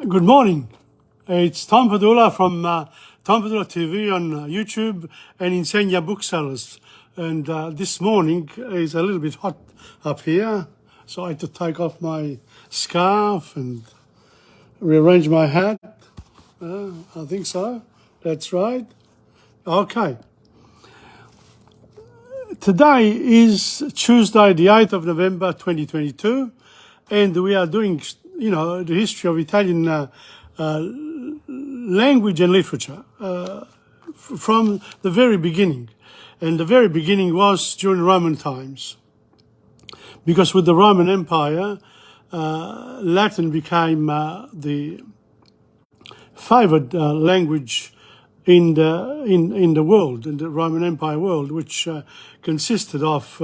Good morning. It's Tom Padula from TomPadulaTV on YouTube and Insegna Booksellers. And this morning is a little bit hot up here, so I had to take off my scarf and rearrange my hat. I think so. That's right. Okay. Today is Tuesday, the 8th of November, 2022, and we are doing, the history of Italian language and literature from the very beginning. And the very beginning was during Roman times, because with the Roman Empire, Latin became the favored language in the world, in the Roman Empire world, which consisted of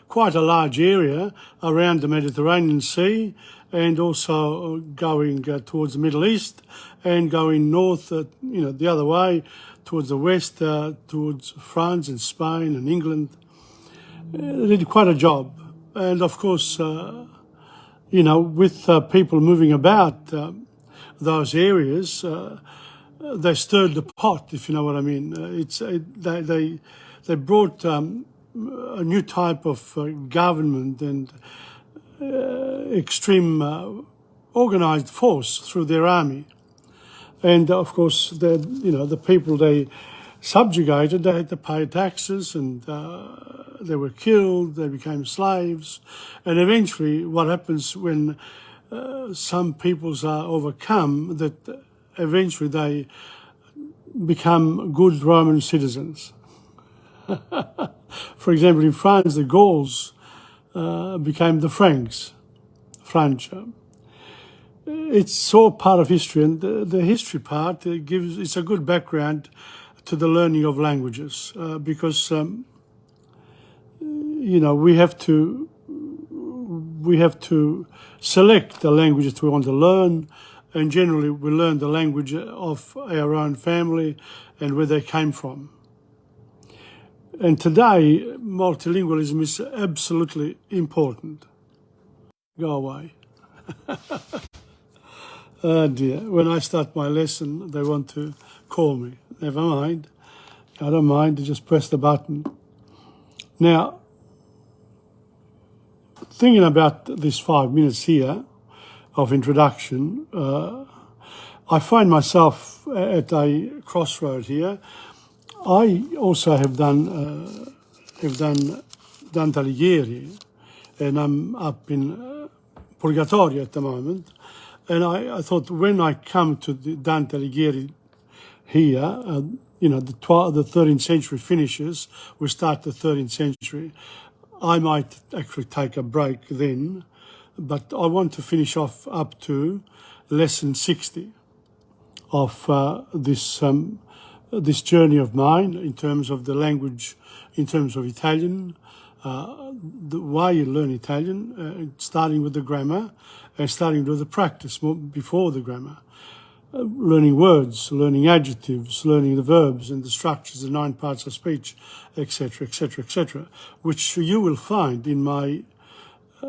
quite a large area around the Mediterranean Sea, and also going towards the Middle East, and going north, the other way, towards the west, towards France and Spain and England. They did quite a job. And of course, with people moving about those areas, they stirred the pot, if you know what I mean. They brought a new type of government and extreme organized force through their army. And of course, the people they subjugated, they had to pay taxes, and they were killed, they became slaves. And eventually what happens when some peoples are overcome, that eventually they become good Roman citizens. For example, in France, the Gauls became the Franks, French. It's all part of history, and the history part it's a good background to the learning of languages, because we have to select the languages we want to learn, and generally we learn the language of our own family and where they came from. And today, multilingualism is absolutely important. Go away. Oh dear, when I start my lesson, they want to call me. Never mind. I don't mind, just press the button. Now, thinking about these 5 minutes here of introduction, I find myself at a crossroad here. I also have done Dante Alighieri, and I'm up in Purgatorio at the moment. And I thought, when I come to the Dante Alighieri here, the 13th century finishes, we start the 13th century. I might actually take a break then, but I want to finish off up to lesson 60 of this journey of mine in terms of the language, in terms of Italian, the way you learn Italian, starting with the grammar and starting with the practice before the grammar. Learning words, learning adjectives, learning the verbs and the structures, the 9 parts of speech, etc., etc., etc., which you will find in my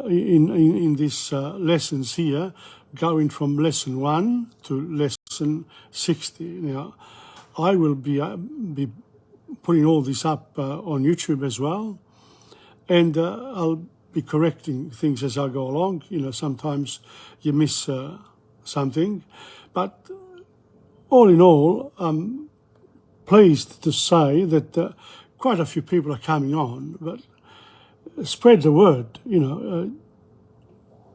in these lessons here, going from lesson 1 to lesson 60. Now, I will be putting all this up on YouTube as well, and I'll be correcting things as I go along. Sometimes you miss something, but all in all, I'm pleased to say that quite a few people are coming on, but spread the word,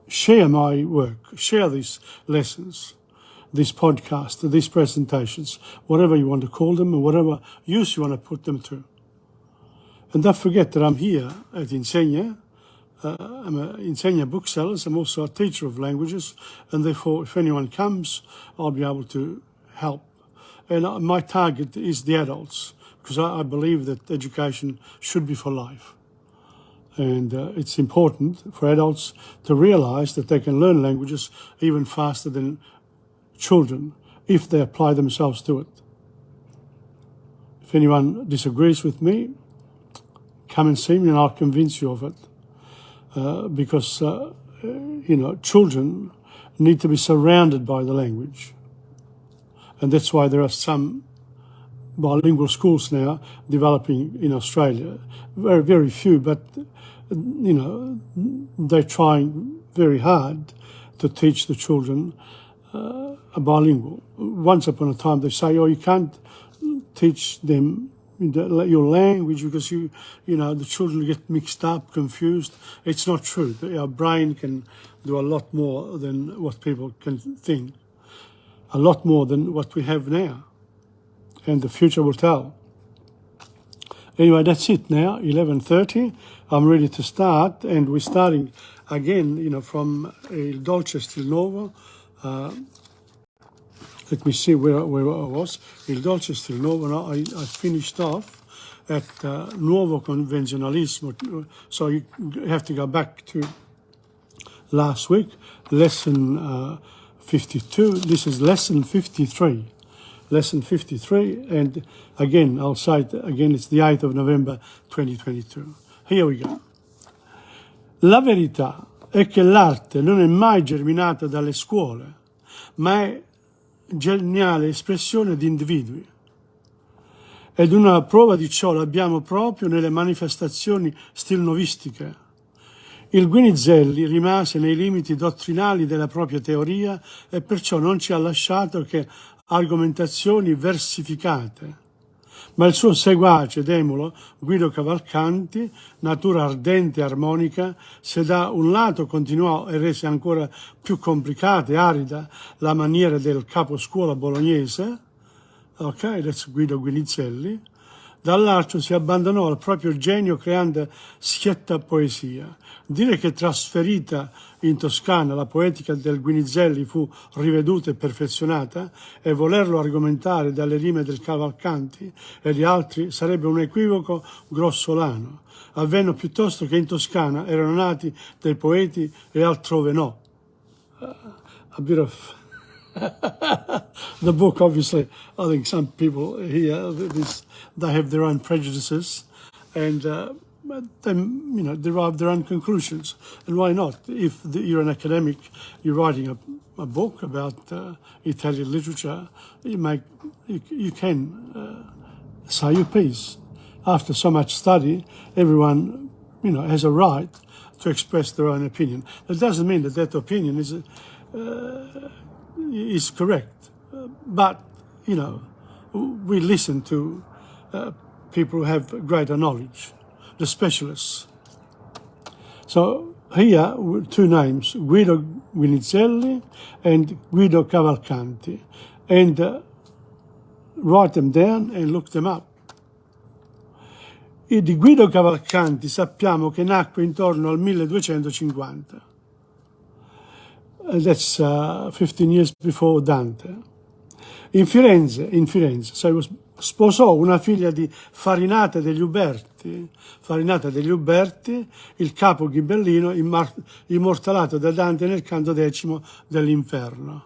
share my work, share these lessons, this podcast, these presentations, whatever you want to call them and whatever use you want to put them to. And don't forget that I'm here at Insegna. I'm an Insegna Booksellers. I'm also a teacher of languages, and therefore if anyone comes, I'll be able to help. And my target is the adults, because I believe that education should be for life. And it's important for adults to realize that they can learn languages even faster than children if they apply themselves to it. If anyone disagrees with me, come and see me and I'll convince you of it. Because children need to be surrounded by the language. And that's why there are some bilingual schools now developing in Australia. Very, very few, but, you know, they're trying very hard to teach the children a bilingual. Once upon a time, they say, oh, you can't teach them your language because you know, the children get mixed up, confused. It's not true. Our brain can do a lot more than what people can think, a lot more than what we have now, and the future will tell. Anyway, that's it now, 11:30. I'm ready to start, and we're starting again, you know, from Il Dolce Stil Novo. Let me see where I was. Il Dolce Stil Novo. Now I finished off at Nuovo Convenzionalismo. So you have to go back to last week, lesson 52. This is lesson 53. Lesson 53. And again, I'll say it again, it's the 8th of November 2022. Here we go. La verità è che l'arte non è mai germinata dalle scuole, ma è geniale espressione di individui. Ed una prova di ciò l'abbiamo proprio nelle manifestazioni stilnovistiche. Il Guinizelli rimase nei limiti dottrinali della propria teoria e perciò non ci ha lasciato che argomentazioni versificate. Ma il suo seguace ed emulo, Guido Cavalcanti, natura ardente e armonica, se da un lato continuò e rese ancora più complicata e arida la maniera del caposcuola bolognese, ok, that's Guido Guinizelli, dall'altro si abbandonò al proprio genio creando schietta poesia. Dire che trasferita in Toscana la poetica del Guinizelli fu riveduta e perfezionata e volerlo argomentare dalle rime del Cavalcanti e di altri sarebbe un equivoco grossolano. Avvenne piuttosto che in Toscana erano nati dei poeti e altrove no. A bit of the book, obviously, I think some people here, they have their own prejudices and they, you know, derive their own conclusions. And why not? If you're an academic, you're writing a book about Italian literature, you can say your piece. After so much study, everyone, you know, has a right to express their own opinion. That doesn't mean that that opinion is correct, but, you know, we listen to people who have greater knowledge, the specialists. So here, two names, Guido Guinizelli and Guido Cavalcanti, and write them down and look them up. E di Guido Cavalcanti sappiamo che nacque intorno al 1250. That's 15 years before Dante. In Firenze, sposò una figlia di Farinata degli Uberti, il capo ghibellino immortalato da Dante nel canto 10 dell'Inferno.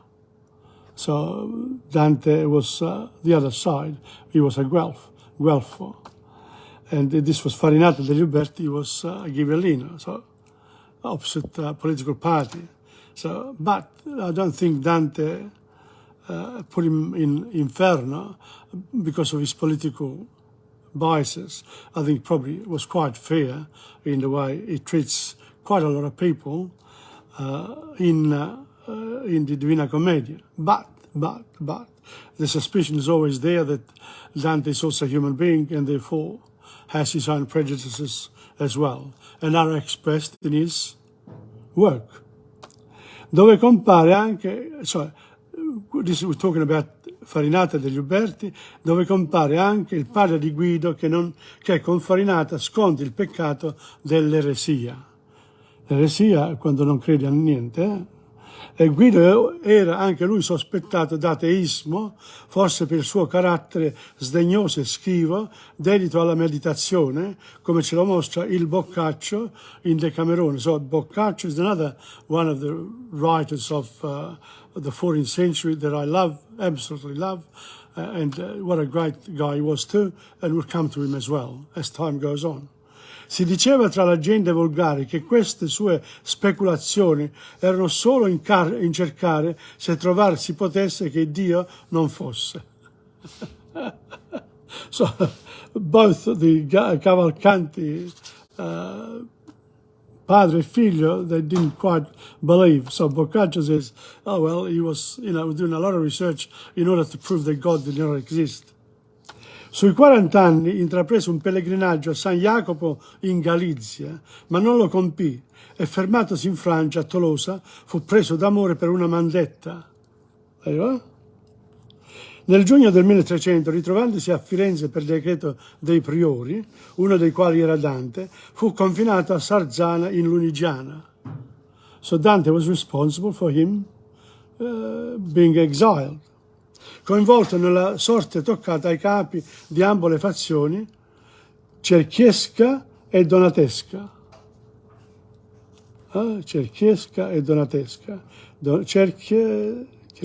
So Dante was the other side. He was a Guelfo. And this was Farinata degli Uberti, he was a ghibellino, so opposite political party. So, but I don't think Dante put him in Inferno because of his political biases. I think probably it was quite fair in the way he treats quite a lot of people in the Divina Commedia. But the suspicion is always there that Dante is also a human being and therefore has his own prejudices as well, and are expressed in his work. Dove compare anche, we're talking about Farinata degli Uberti, dove compare anche il padre di Guido che con Farinata sconta il peccato dell'eresia. L'eresia è quando non credi a niente, E Guido era anche lui sospettato d'ateismo, forse per il suo carattere sdegnoso e schivo, dedito alla meditazione, come ce lo mostra il Boccaccio in Decamerone. So Boccaccio is another one of the writers of the 14th century that I love, absolutely love, and what a great guy he was too, and we'll come to him as well as time goes on. Si diceva tra la gente volgare che queste sue speculazioni erano solo in cercare se trovar si potesse che Dio non fosse. So both the Cavalcanti, padre e figlio, they didn't quite believe. So Boccaccio says, oh well, he was, doing a lot of research in order to prove that God did not exist. Sui 40 anni intraprese un pellegrinaggio a San Jacopo in Galizia, ma non lo compì e fermatosi in Francia, a Tolosa, fu preso d'amore per una mandetta. Nel giugno del 1300, ritrovandosi a Firenze per decreto dei priori, uno dei quali era Dante, fu confinato a Sarzana in Lunigiana. So Dante was responsible for him being exiled. Coinvolto nella sorte toccata ai capi di ambo le fazioni, cerchiesca e donatesca. Cerchiesca e donatesca.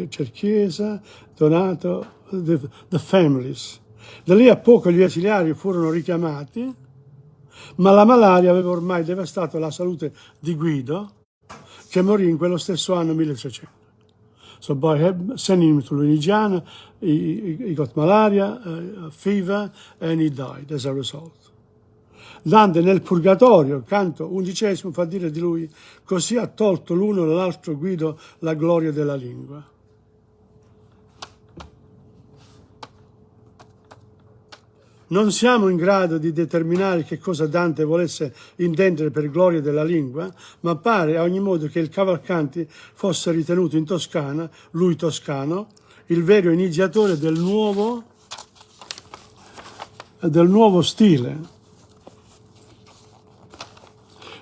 Cerchiesa, Donato, the families. Da lì a poco gli esiliari furono richiamati, ma la malaria aveva ormai devastato la salute di Guido, che morì in quello stesso anno 1300. So by sending him to Lunigiana, he got malaria, fever, and he died as a result. Dante nel Purgatorio, canto 11, fa dire di lui: così ha tolto l'uno dall'altro Guido la gloria della lingua. Non siamo in grado di determinare che cosa Dante volesse intendere per gloria della lingua, ma pare a ogni modo che il Cavalcanti fosse ritenuto in Toscana, lui toscano, il vero iniziatore del nuovo stile.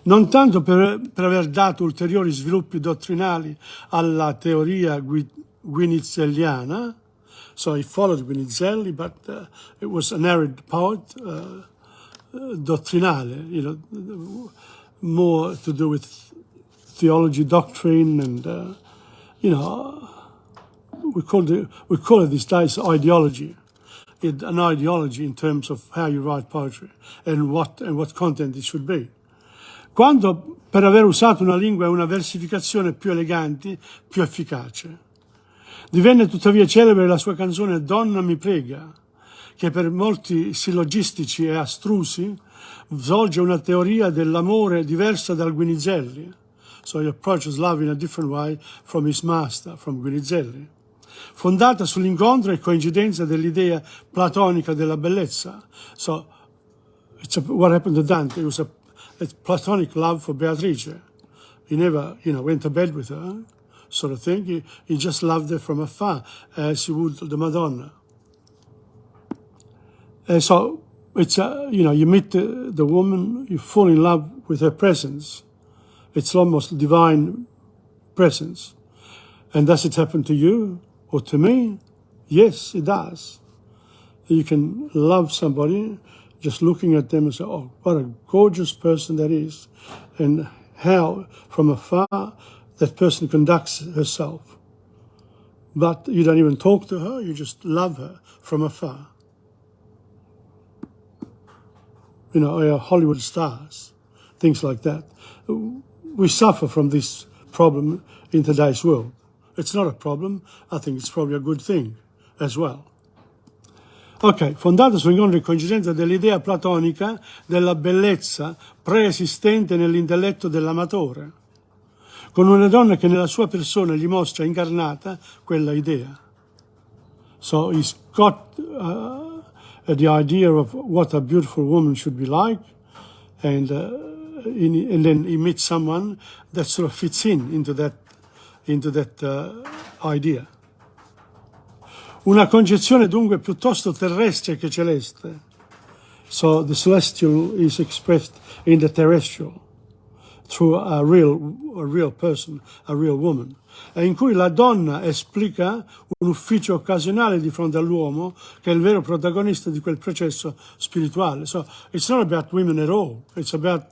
Non tanto per aver dato ulteriori sviluppi dottrinali alla teoria guinizelliana. So he followed Guinizelli, but it was an arid poet, doctrinale, more to do with theology, doctrine, and we call it these days ideology, an ideology in terms of how you write poetry and what content it should be. Quando per aver usato una lingua e una versificazione più eleganti, più efficace. Divenne tuttavia celebre la sua canzone Donna mi prega, che per molti sillogistici e astrusi svolge una teoria dell'amore diversa dal Guinizelli. So he approaches love in a different way from his master, from Guinizelli. Fondata sull'incontro e coincidenza dell'idea platonica della bellezza. So what happened to Dante? It was a platonic love for Beatrice. He never, went to bed with her. Sort of thing. He just loved her from afar, as he would the Madonna. And so it's you meet the woman, you fall in love with her presence. It's almost divine presence. And does it happen to you or to me? Yes, it does. You can love somebody just looking at them and say, oh, what a gorgeous person that is, and how from afar that person conducts herself. But you don't even talk to her, you just love her from afar. Our Hollywood stars, things like that. We suffer from this problem in today's world. It's not a problem, I think it's probably a good thing as well. Ok, fondata sull'incontro e coincidenza dell'idea platonica della bellezza preesistente nell'intelletto dell'amatore, con una donna che nella sua persona gli mostra incarnata quella idea. So he's got the idea of what a beautiful woman should be like, and then he meets someone that sort of fits into that idea. Una concezione dunque piuttosto terrestre che celeste. So the celestial is expressed in the terrestrial, through a real person, a real woman, e in cui la donna esplica un ufficio occasionale di fronte all'uomo che è il vero protagonista di quel processo spirituale. So it's not about women at all, it's about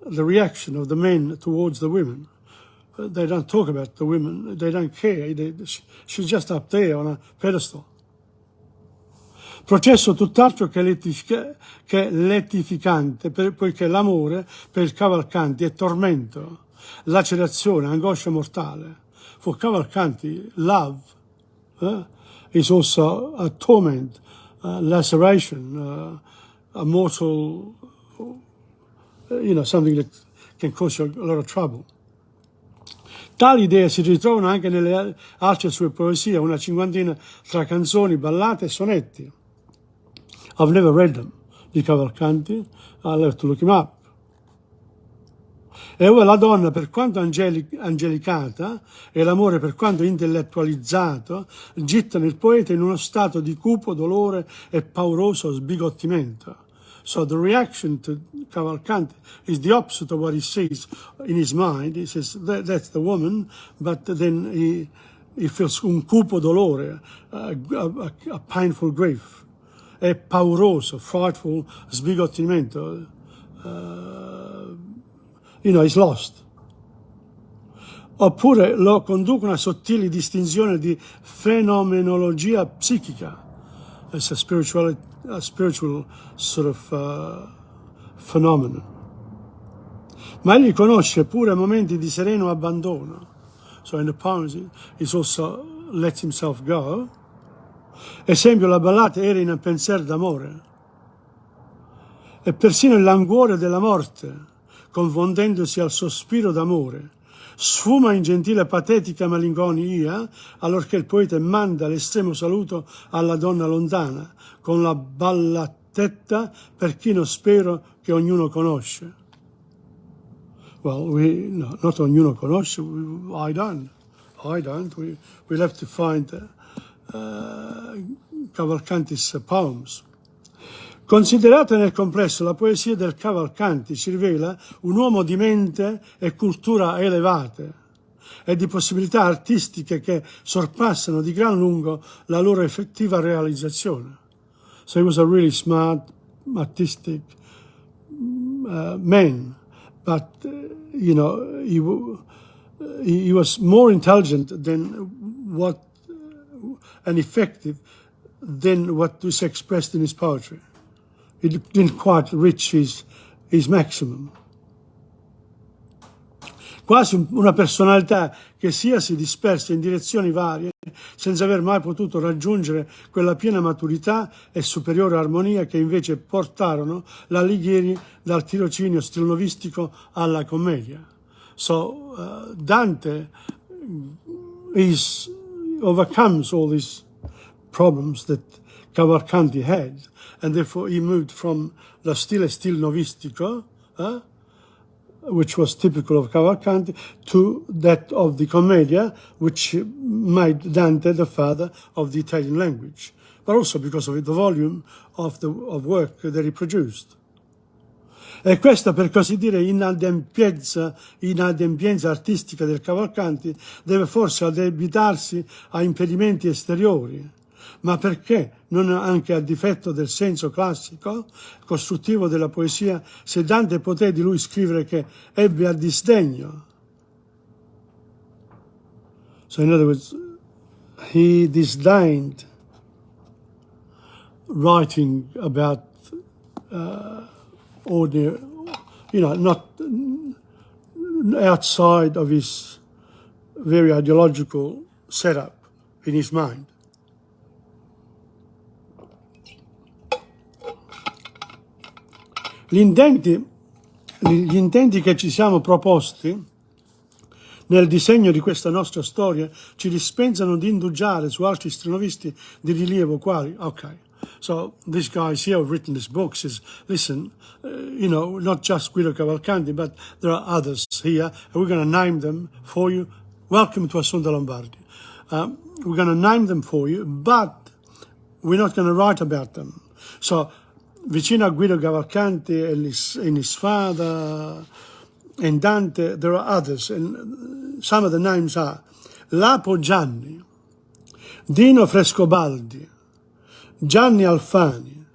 the reaction of the men towards the women. They don't talk about the women, they don't care, she's just up there on a pedestal. Processo tutt'altro che lettificante, poiché l'amore per il Cavalcanti è tormento, lacerazione, angoscia mortale. For Cavalcanti, love is also a torment, laceration, a mortal, something that can cause you a lot of trouble. Tali idee si ritrovano anche nelle altre sue poesie, una cinquantina tra canzoni, ballate e sonetti. I've never read them, di Cavalcanti, I'll have to look him up. E ora la donna, per quanto angelicata, e l'amore, per quanto intellettualizzato, gittano il poeta in uno stato di cupo dolore e pauroso sbigottimento. So the reaction to Cavalcanti is the opposite of what he sees in his mind. He says, that's the woman, but then he feels un cupo dolore, a painful grief, e pauroso, frightful sbigottimento. He's lost. Oppure lo conducono a sottili distinzioni di fenomenologia psichica. It's a spiritual sort of phenomenon. Ma egli conosce pure momenti di sereno abbandono. So in the poems he also lets himself go. Esempio, la ballata era in pensier d'amore. E persino il languore della morte, confondendosi al sospiro d'amore, sfuma in gentile patetica malinconia, allorché il poeta manda l'estremo saluto alla donna lontana, con la ballattetta per chi non spero che ognuno conosce. Well, not ognuno conosce, I don't. We'll have to find Cavalcanti's poems. Considerata nel complesso, la poesia del Cavalcanti ci rivela un uomo di mente e cultura elevate e di possibilità artistiche che sorpassano di gran lungo la loro effettiva realizzazione. So he was a really smart, artistic man, but he was more intelligent than and effective than what was expressed in his poetry. It didn't quite reach his maximum. Quasi una personalità che sia si disperse in direzioni varie senza aver mai potuto raggiungere quella piena maturità e superiore armonia che invece portarono l'Alighieri dal tirocinio stilnovistico alla commedia. So Dante overcomes all these problems that Cavalcanti had, and therefore he moved from the stile stilnovistico, which was typical of Cavalcanti, to that of the commedia, which made Dante the father of the Italian language, but also because of the volume of work that he produced. E questa, per così dire, inadempienza artistica del Cavalcanti deve forse addebitarsi a impedimenti esteriori, ma perché non anche a difetto del senso classico, costruttivo della poesia, se Dante poté di lui scrivere che ebbe a disdegno. So in other words, he disdained writing about ordinary, not outside of his very ideological setup in his mind. Gli intenti che ci siamo proposti nel disegno di questa nostra storia ci dispensano di indugiare su altri strinovisti di rilievo quali, so these guys here have written this book, says, listen, not just Guido Cavalcanti, but there are others here, and we're going to name them for you. Welcome to Assunta Lombardi. We're going to name them for you, but we're not going to write about them. So vicino a Guido Cavalcanti and his father and Dante, there are others, and some of the names are Lapo Gianni, Dino Frescobaldi, Gianni Alfani,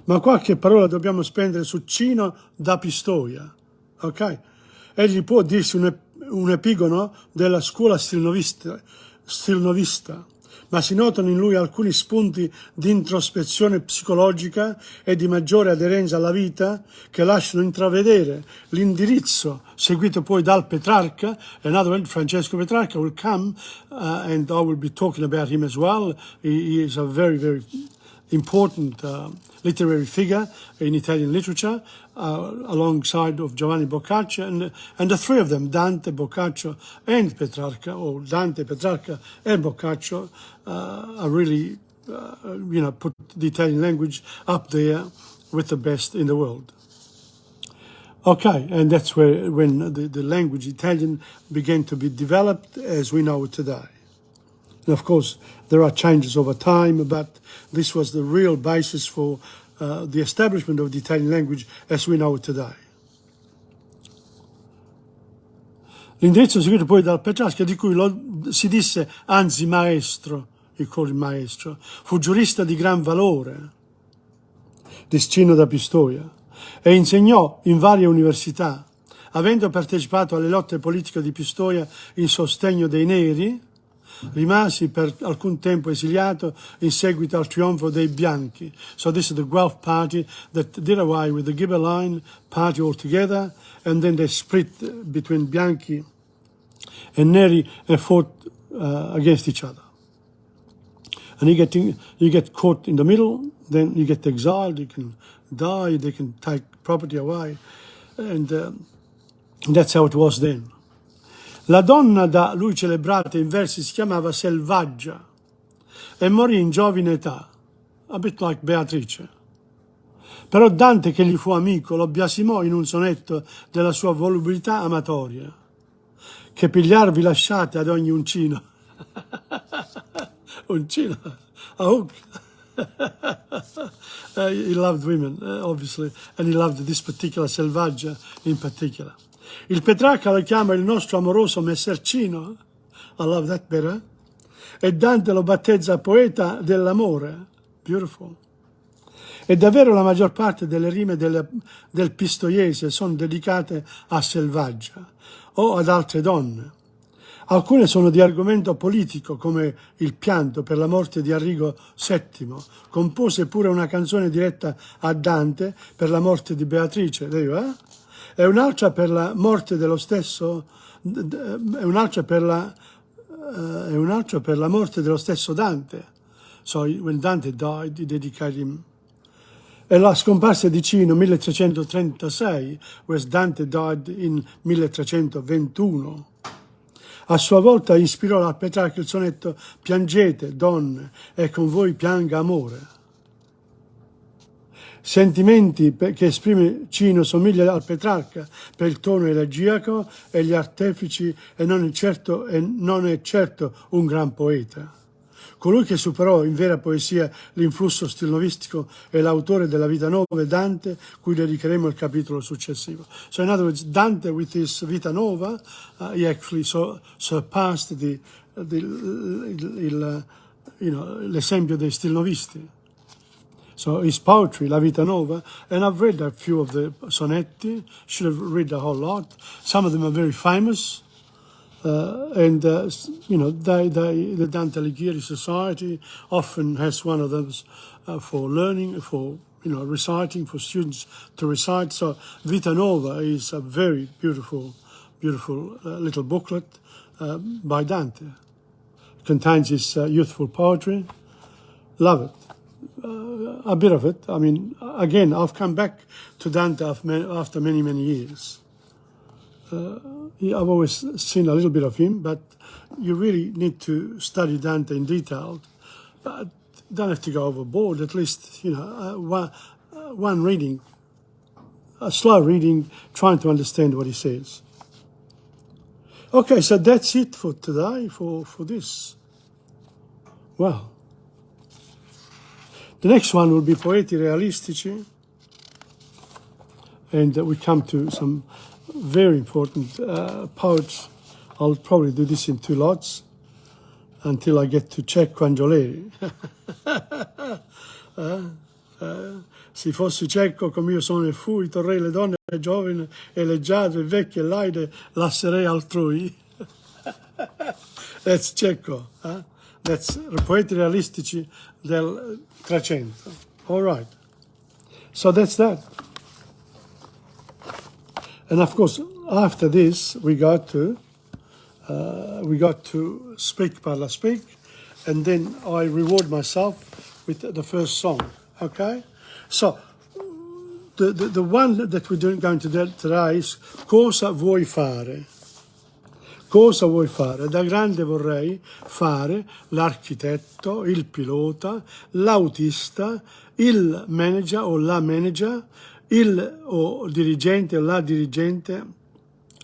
ma qualche parola dobbiamo spendere su Cino da Pistoia, ok? Egli può dirsi un epigono della scuola stilnovista, ma si notano in lui alcuni spunti di introspezione psicologica e di maggiore aderenza alla vita che lasciano intravedere l'indirizzo seguito poi dal Petrarca. Another Francesco Petrarca will come and I will be talking about him as well. He is a very, very important literary figure in Italian literature, alongside of Giovanni Boccaccio, and the three of them, Dante, Boccaccio, and Petrarca, or Dante, Petrarca, and Boccaccio, are really, put the Italian language up there with the best in the world. Okay, and that's when the language Italian began to be developed as we know it today. And of course, there are changes over time, but this was the real basis for the establishment of the Italian language as we know it today. L'indirizzo seguito poi dal Petrarca, di cui si disse anzi maestro, il maestro, fu giurista di gran valore, discino da Pistoia, e insegnò in varie università, avendo partecipato alle lotte politiche di Pistoia in sostegno dei neri. Rimasi per alcun tempo esiliato in seguito al trionfo dei bianchi. So this is the Guelph party that did away with the Ghibelline party altogether, and then they split between bianchi and neri and fought against each other. And you get caught in the middle, then you get exiled, you can die, they can take property away, and that's how it was then. La donna da lui celebrata in versi si chiamava Selvaggia e morì in giovine età, a bit like Beatrice. Però Dante, che gli fu amico, lo biasimò in un sonetto della sua volubilità amatoria, che pigliarvi lasciate ad ogni uncino. Uncino, a hook. He loved women, obviously, and he loved this particular Selvaggia in particular. Il Petrarca lo chiama il nostro amoroso messercino, I love that better, e Dante lo battezza poeta dell'amore, beautiful. E davvero la maggior parte delle rime del pistoiese sono dedicate a Selvaggia o ad altre donne. Alcune sono di argomento politico, come il pianto per la morte di Arrigo VII, compose pure una canzone diretta a Dante per la morte di Beatrice, e un'altra per la morte dello stesso, e un'altra per la morte dello stesso Dante. So when Dante died, he dedicated him. E la scomparsa di Cino 1336, whereas Dante died in 1321. A sua volta ispirò al Petrarca il sonetto Piangete, donne, e con voi pianga amore. Sentimenti che esprime Cino somiglia al Petrarca per il tono elegiaco e gli artefici e non è certo un gran poeta. Colui che superò in vera poesia l'influsso stilnovistico è l'autore della Vita Nova, Dante, cui dedicheremo il capitolo successivo. So in other words, Dante with his Vita Nova, he actually surpassed l'esempio dei stilnovisti. So his poetry, La Vita Nova, and I've read a few of the sonetti, should have read a whole lot. Some of them are very famous, the Dante Alighieri Society often has one of those for learning, for reciting, for students to recite. So Vita Nova is a very beautiful little booklet by Dante. It contains his youthful poetry. Love it. A bit of it. I mean, again, I've come back to Dante after many, many years. I've always seen a little bit of him, but you really need to study Dante in detail. But you don't have to go overboard. At least, one reading, a slow reading, trying to understand what he says. Okay, so that's it for today, for this. Well, the next one will be Poeti Realistici, and we come to some very important poets. I'll probably do this in 2 lots until I get to Cecco Angioleri. Se fossi cieco come io sono e fui, torrei le donne giovani e leggiadre, vecchie e laide, lascerei altrui. That's Cecco. That's Poeti realistici del 300. All right. So that's that. And of course, after this, we got to speak, parla, speak, and then I reward myself with the first song. Okay. So the one that we're going to do today is Cosa vuoi fare? Cosa vuoi fare? Da grande vorrei fare l'architetto, il pilota, l'autista, il manager o la manager, il o dirigente o la dirigente,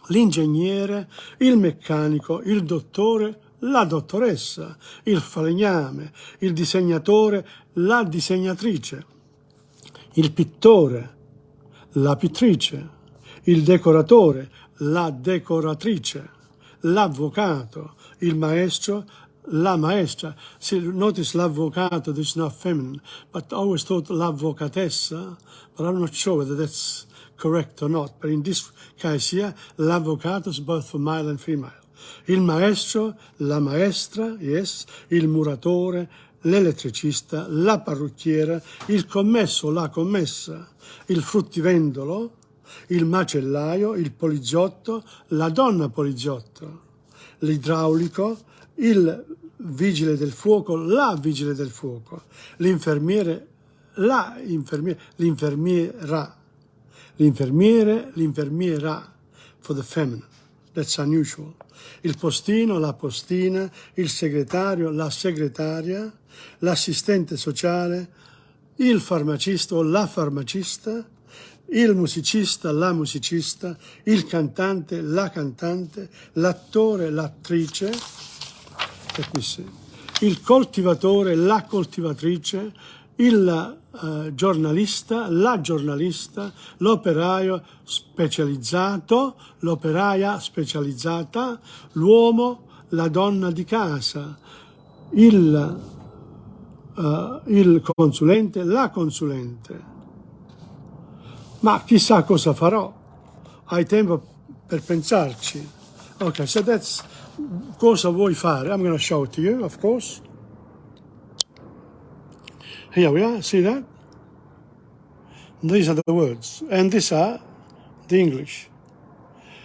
l'ingegnere, il meccanico, il dottore, la dottoressa, il falegname, il disegnatore, la disegnatrice, il pittore, la pittrice, il decoratore, la decoratrice, l'avvocato, il maestro, la maestra. See, notice l'avvocato, this is not feminine, but I always thought l'avvocatessa, but I'm not sure whether that's correct or not. But in this case here, l'avvocato is both for male and female. Il maestro, la maestra, yes, il muratore, l'elettricista, la parrucchiera, il commesso, la commessa, il fruttivendolo, il macellaio, il poliziotto, la donna poliziotto, l'idraulico, il vigile del fuoco, la vigile del fuoco, l'infermiere, l'infermiera, l'infermiera, for the feminine. That's unusual. Il postino, la postina, il segretario, la segretaria, l'assistente sociale, il farmacista o la farmacista, il musicista, la musicista, il cantante, la cantante, l'attore, l'attrice, il coltivatore, la coltivatrice, il giornalista, la giornalista, l'operaio specializzato, l'operaia specializzata, l'uomo, la donna di casa, il consulente, la consulente. Ma chissà cosa farò, hai tempo per pensarci. Okay, so that's cosa vuoi fare. I'm going to show it to you, of course. Here we are, see that? These are the words, and these are the English.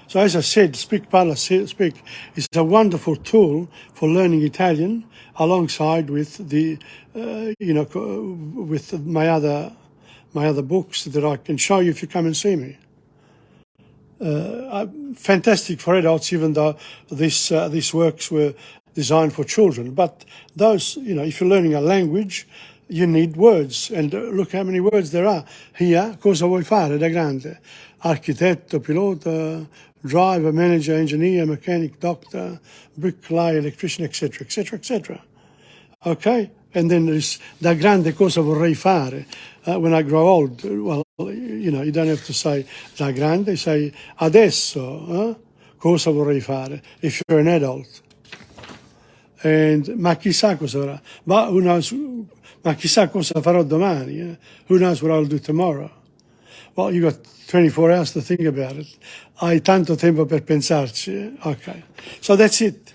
So as I said, Speak Parla Speak is a wonderful tool for learning Italian, alongside with the, with my other books that I can show you if you come and see me. Fantastic for adults, even though these works were designed for children. But those, if you're learning a language, you need words. And look how many words there are. Here, cosa vuoi fare da grande? Architetto, pilota, driver, manager, engineer, mechanic, doctor, bricklayer, electrician, etc., etc., etc. Okay? And then there's da grande cosa vorrei fare. When I grow old, well, you don't have to say da grande, say adesso, cosa vorrei fare, if you're an adult. And ma chissà cosa farà. Ma chissà cosa farò domani. Who knows what I'll do tomorrow? Well, you got 24 hours to think about it. Hai tanto tempo per pensarci. Okay. So that's it.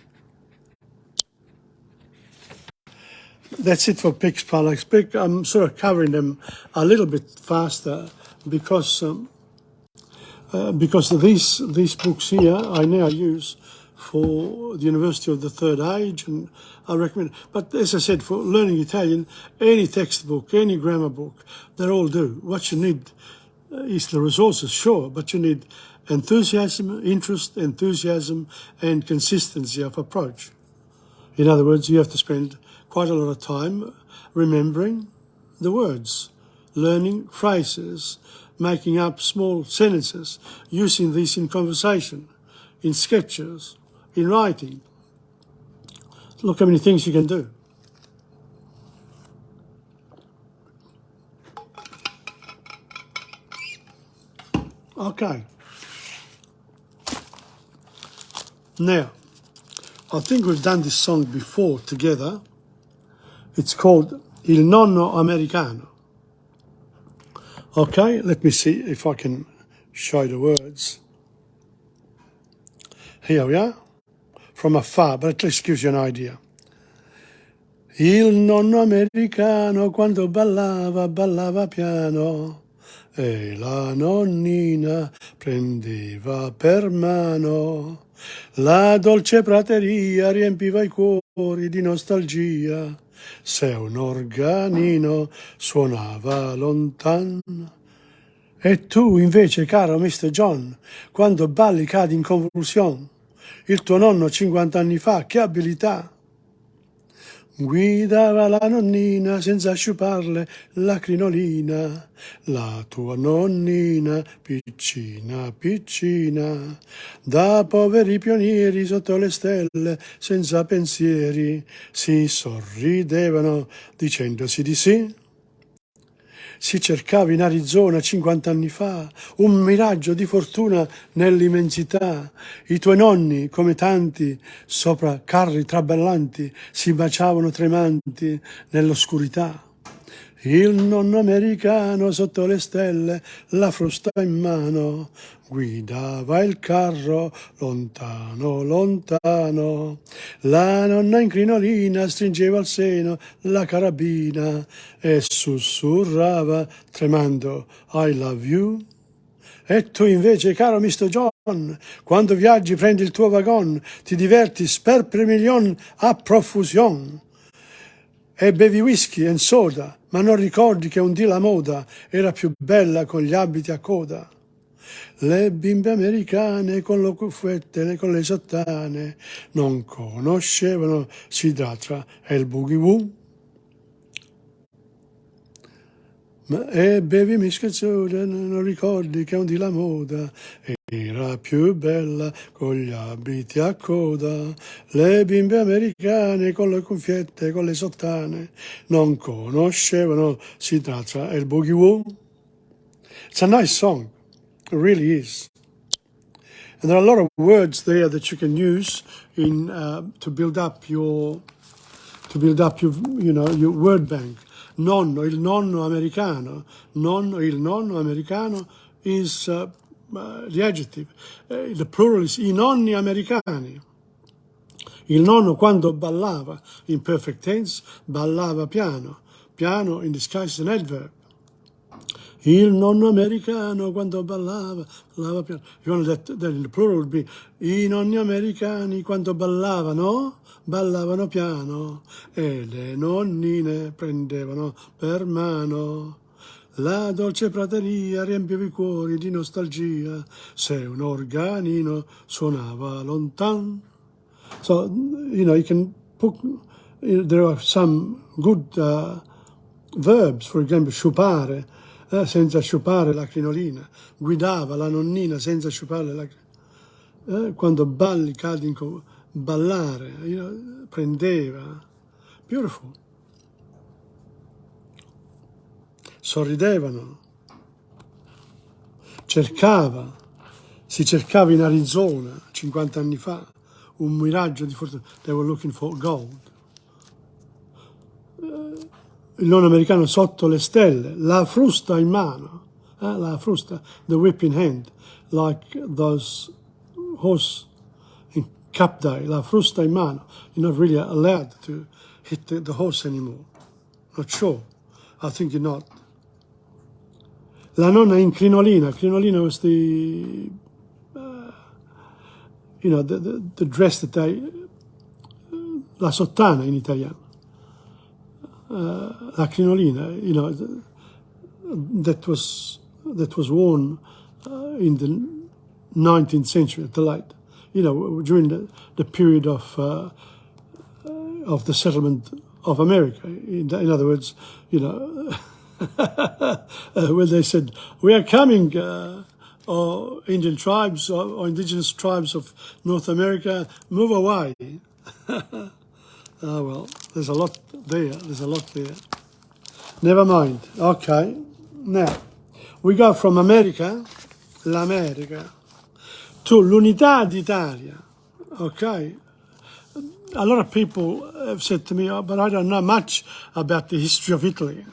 That's it for Speak Parla Speak. I'm sort of covering them a little bit faster because these books here I now use for the University of the Third Age, and I recommend. But as I said, for learning Italian, any textbook, any grammar book, they all do. What you need is the resources, sure, but you need enthusiasm, interest, and consistency of approach. In other words, you have to spend quite a lot of time remembering the words, learning phrases, making up small sentences, using these in conversation, in sketches, in writing. Look how many things you can do. Okay. Now, I think we've done this song before together. It's called Il Nonno Americano. Okay, let me see if I can show you the words. Here we are, from afar, but at least gives you an idea. Il nonno americano quando ballava, ballava piano e la nonnina prendeva per mano. La dolce prateria riempiva i cuori di nostalgia, se un organino suonava lontano. E tu invece, caro Mr. John, quando balli cadi in convulsione. Il tuo nonno 50 anni fa, che abilità! Guidava la nonnina senza sciuparle la crinolina, la tua nonnina piccina, piccina, da poveri pionieri sotto le stelle, senza pensieri, si sorridevano dicendosi di sì. Si cercava in Arizona 50 anni fa un miraggio di fortuna nell'immensità. I tuoi nonni, come tanti, sopra carri trabellanti, si baciavano tremanti nell'oscurità. Il nonno americano sotto le stelle, la frusta in mano, guidava il carro lontano, lontano. La nonna in crinolina stringeva al seno la carabina e sussurrava tremando I love you. E tu invece, caro Mr. John, quando viaggi prendi il tuo wagon, ti diverti sper per million a profusion. E bevi whisky e soda, ma non ricordi che un dì la moda era più bella con gli abiti a coda. Le bimbe americane con le cuffiette e con le sottane non conoscevano Siddhartha e il boogie woo. E bevi whisky e soda, non ricordi che un dì la moda era più bella con gli abiti a coda. Le bimbe americane con le cuffiette e con le sottane non conoscevano Siddhartha e il boogie woo. It's a nice song, it really is. And there are a lot of words there that you can use in to build up your your word bank. Nonno, il nonno americano. Nonno, il nonno americano is the adjective. The plural is i nonni americani. Il nonno quando ballava, in perfect tense, ballava piano. Piano in this case is an adverb. Il nonno americano quando ballava, ballava piano. You want that in the plural would be i nonni americani quando ballavano, ballavano piano e le nonnine prendevano per mano. La dolce prateria riempiva i cuori di nostalgia se un organino suonava lontan. So, you can put, there are some good verbs, for example, sciupare, senza sciupare la crinolina, guidava la nonnina senza sciupare la crinolina, quando balli cadi in ballare, prendeva, beautiful, sorridevano, si cercava in Arizona 50 anni fa un miraggio di fortuna, they were looking for gold. Il nonno americano sotto le stelle, la frusta in mano, la frusta, the whip in hand, like those horse in Cup Day, la frusta in mano. You're not really allowed to hit the horse anymore. Not sure. I think you're not. La nonna in crinolina. Crinolina was the, the dress that la sottana in italiano. La crinolina, that was worn in the 19th century at the late, during the period of the settlement of America. In other words, when they said, we are coming, or Indian tribes or indigenous tribes of North America, move away. Oh, well, there's a lot there. Never mind. Okay. Now, we go from America, l'America, to l'Unità d'Italia. Okay. A lot of people have said to me, but I don't know much about the history of Italy.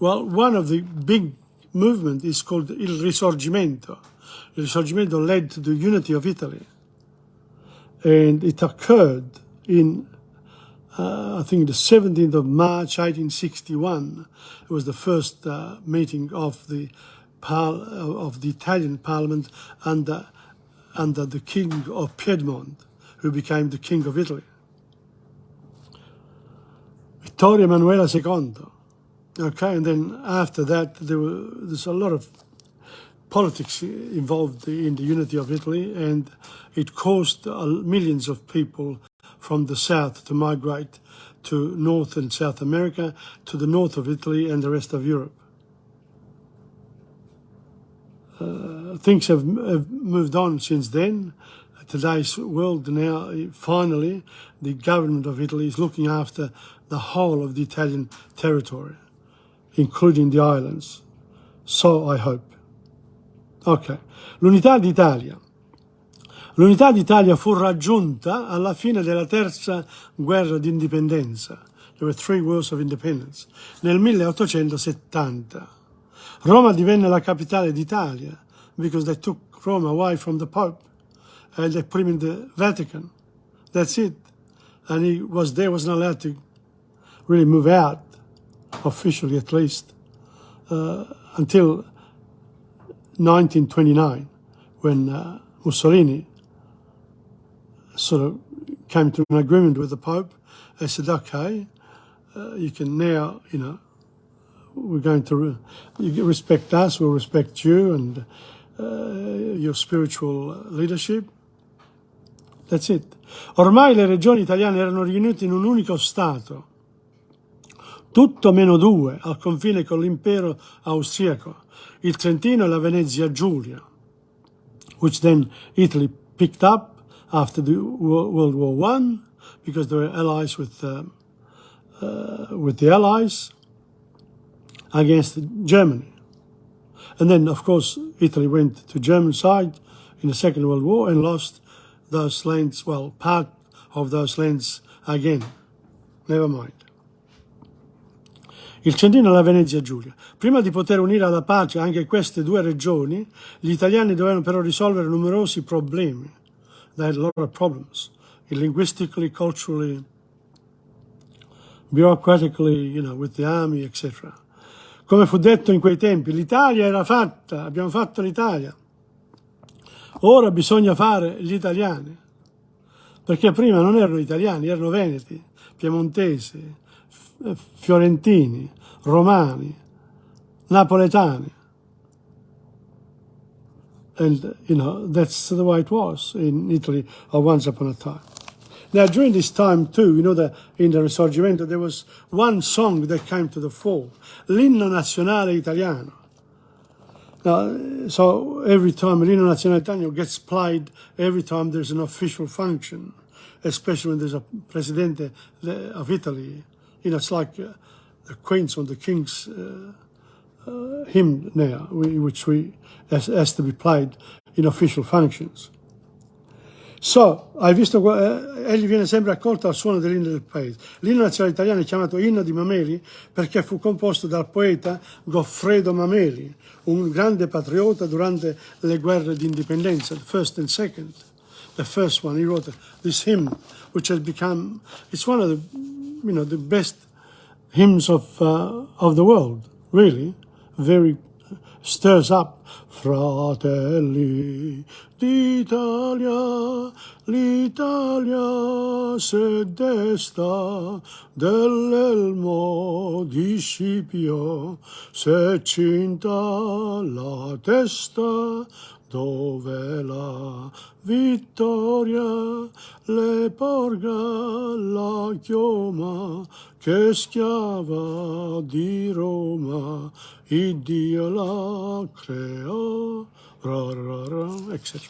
Well, one of the big movements is called Il Risorgimento. Il Risorgimento led to the unity of Italy. And it occurred in I think the 17th of March 1861 was the first meeting of the Italian Parliament under the King of Piedmont, who became the King of Italy. Vittorio Emanuele II. Okay, and then after that there's a lot of politics involved in the unity of Italy, and it caused millions of people from the south to migrate to North and South America, to the north of Italy and the rest of Europe. Things have moved on since then. Today's world now, finally, the government of Italy is looking after the whole of the Italian territory, including the islands. So I hope. Ok, l'unità d'Italia. L'unità d'Italia fu raggiunta alla fine della terza guerra d'indipendenza. There were 3 wars of independence. Nel 1870. Roma divenne la capitale d'Italia because they took Rome away from the Pope and they put him in the Vatican. That's it. And he wasn't allowed to really move out, officially at least, until 1929, when Mussolini sort of came to an agreement with the Pope. They said, okay, you can now, we're going to you respect us, we'll respect you and your spiritual leadership. That's it. Ormai le regioni italiane erano riunite in un unico Stato, tutto meno 2, al confine con l'impero austriaco, il Trentino e la Venezia Giulia, which then Italy picked up after the World War I, because they were allies with the Allies against Germany. And then, of course, Italy went to German side in the Second World War and lost those lands, well, part of those lands again. Never mind. Il Trentino e la Venezia Giulia. Prima di poter unire alla pace anche queste 2 regioni, gli italiani dovevano però risolvere numerosi problemi. They had a lot of problems, linguistically, culturally, bureaucratically, with the army, etc. Come fu detto in quei tempi, l'Italia era fatta, abbiamo fatto l'Italia. Ora bisogna fare gli italiani, perché prima non erano italiani, erano veneti, piemontesi, fiorentini, romani, napoletani. And, that's the way it was in Italy once upon a time. Now, during this time, too, that in the Risorgimento, there was one song that came to the fore, l'Inno Nazionale Italiano. Now, so every time l'Inno Nazionale Italiano gets played, every time there's an official function, especially when there's a Presidente of Italy, it's like the Queen's or the King's hymn now, which has to be played in official functions. So, hai visto, egli viene sempre accolto al suono dell'inno del paese. L'inno nazionale italiano è chiamato Inno di Mameli perché fu composto dal poeta Goffredo Mameli, un grande patriota durante le guerre di indipendenza, the first and second. The first one, he wrote this hymn, which has become, it's one of the best hymns of the world, really. Very stirs up. Fratelli d'Italia, l'Italia se desta, dell'elmo di Scipio se cinta la testa, dove la vittoria le porga la chioma, che schiava di Roma, Iddio la creò, etc.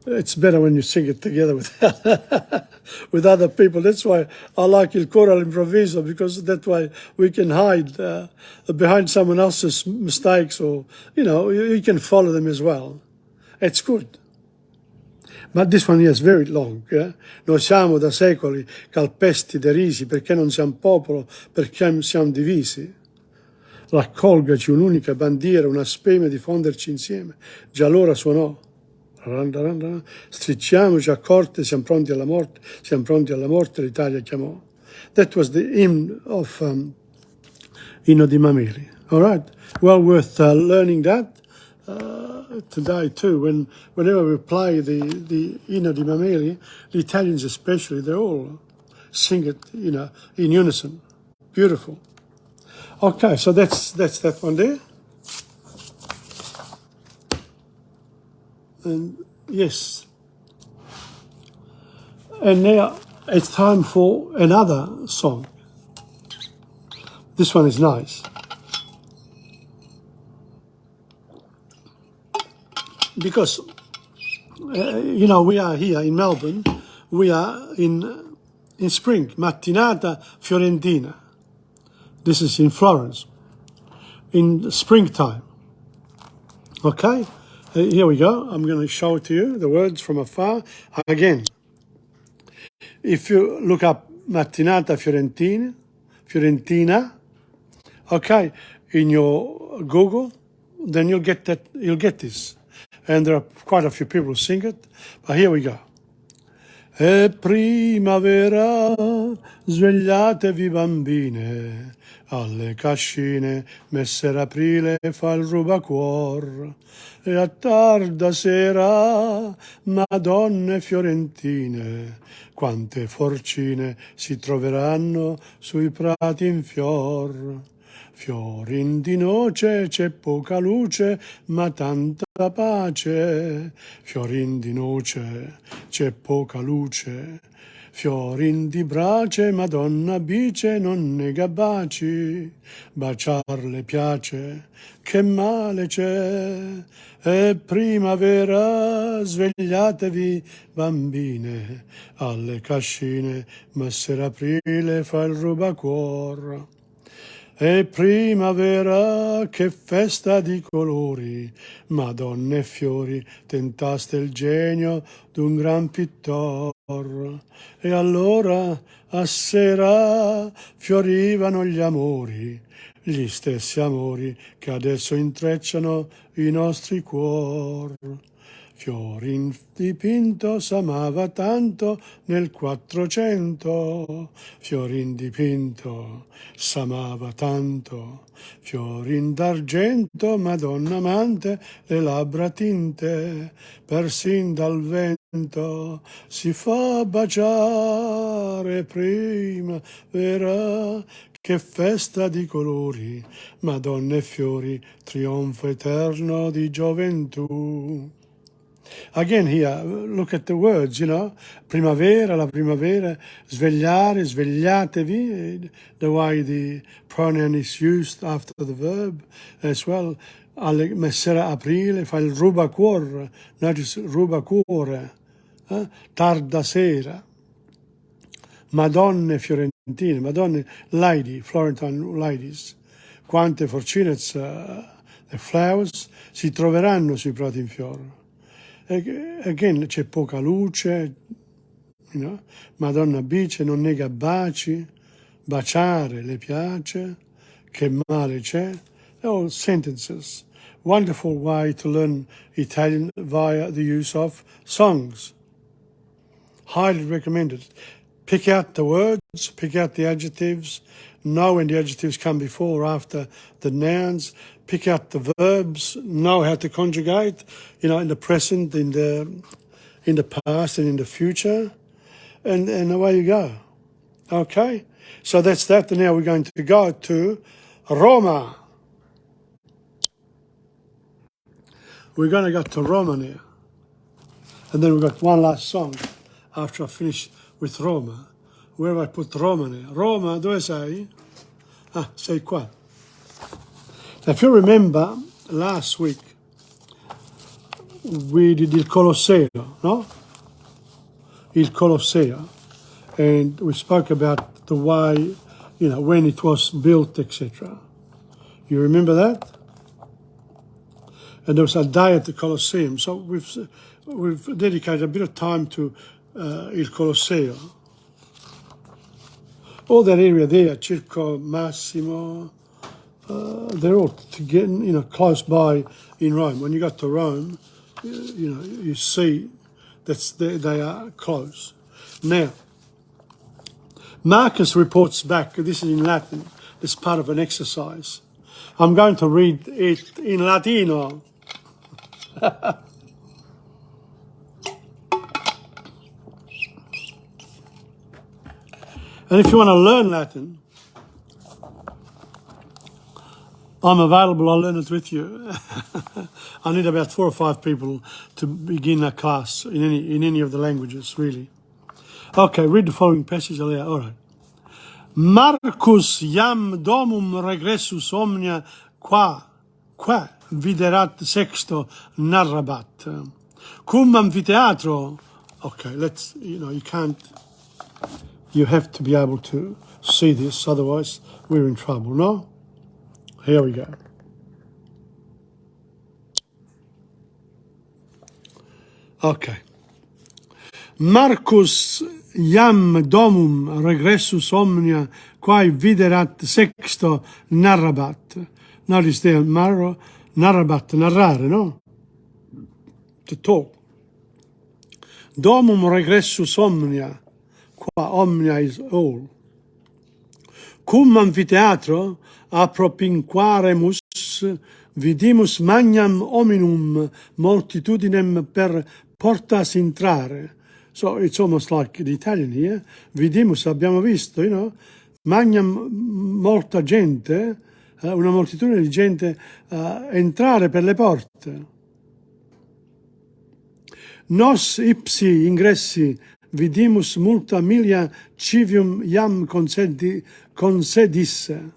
It's better when you sing it together with with other people. That's why I like il coro all'improvviso, because that way we can hide behind someone else's mistakes, or you can follow them as well. It's good. But this one here is very long. Noi siamo da secoli calpesti, derisi, perché non siamo popolo, perché siamo divisi. Raccolgaci un'unica bandiera, una speme di fonderci insieme. Già allora suonò Strizziamoci a corte, siamo pronti alla morte, l'Italia chiamò. That was the hymn of Inno di Mameli. All right, well worth learning that today too. Whenever we play the Inno di Mameli, the Italians especially, they all sing it, in unison. Beautiful. Okay, so that's that one there. And yes, and now it's time for another song. This one is nice. Because, we are here in Melbourne, we are in spring, mattinata fiorentina. This is in Florence, in springtime. Okay, here we go. I'm going to show it to you, the words from afar. Again, if you look up mattinata fiorentina, okay, in your Google, then you'll get this. And there are quite a few people who sing it, but here we go. È primavera, svegliatevi bambine, alle cascine messer aprile fa il rubacuor, e a tarda sera, madonne fiorentine, quante forcine si troveranno sui prati in fior. Fiorin di noce c'è poca luce, ma tanta pace. Fiorin di noce c'è poca luce. Fiorin di brace, Madonna bice, non nega baci. Baciarle piace, che male c'è. È primavera, svegliatevi bambine, alle cascine messer aprile fa il rubacuor. È primavera, che festa di colori, madonne e fiori, tentaste il genio d'un gran pittor. E allora a sera fiorivano gli amori, gli stessi amori che adesso intrecciano i nostri cuor. Fiorin dipinto s'amava tanto nel 400, Fiorin dipinto s'amava tanto, Fiorin d'argento, Madonna amante, le labbra tinte, persin dal vento si fa baciare primavera, che festa di colori, Madonna e fiori, trionfo eterno di gioventù. Again here, look at the words, primavera, la primavera, svegliare, svegliatevi, the way the pronoun is used after the verb as well. Alle messera aprile fa il rubacuore, notice rubacuore, tarda sera. Madonne fiorentine, Madonne lady, Florentine ladies, quante fortune, the flowers, si troveranno sui prati in fiore. Again, c'è poca luce, Madonna bice, non nega baci, baciare le piace, che male c'è. All sentences. Wonderful way to learn Italian via the use of songs. Highly recommended. Pick out the words, pick out the adjectives, know when the adjectives come before or after the nouns, pick out the verbs, know how to conjugate, in the present, in the past and in the future, and away you go. Okay? So that's that, and now we're going to go to Roma. We're going to go to Roma now. And then we've got one last song after I finish with Roma. Where have I put Roma now? Roma, dove sei? Ah, sei qua. Now, if you remember, last week we did il Colosseo, no? Il Colosseo. And we spoke about the way, when it was built, etc. You remember that? And there was a day at the Colosseum. So we've dedicated a bit of time to il Colosseo. All that area there, Circo Massimo, they're all close by in Rome. When you got to Rome, you see they are close. Now, Marcus reports back, this is in Latin, this is part of an exercise. I'm going to read it in Latino. And if you want to learn Latin, I'm available, I'll learn it with you. I need about 4 or 5 people to begin a class in any of the languages, really. Okay, read the following passage aloud. All right. Marcus iam domum regressus omnia qua viderat sexto narrabat. Cum amphitheatro. Okay, you have to be able to see this, otherwise we're in trouble, no? Here we go. Okay. Marcus iam domum regressus omnia quae viderat sexto narrabat. Notice there, narrabat, narrare, no? To talk. Domum regressus omnia, qua omnia is all. Cum amphitheatro appropinquaremus vidimus magnam hominum multitudinem per portas intrare. So it's almost like the Italian here. Vidimus, abbiamo visto, magnam, molta gente, una moltitudine di gente entrare per le porte. Nos ipsi ingressi vidimus multa milia civium iam concedisse.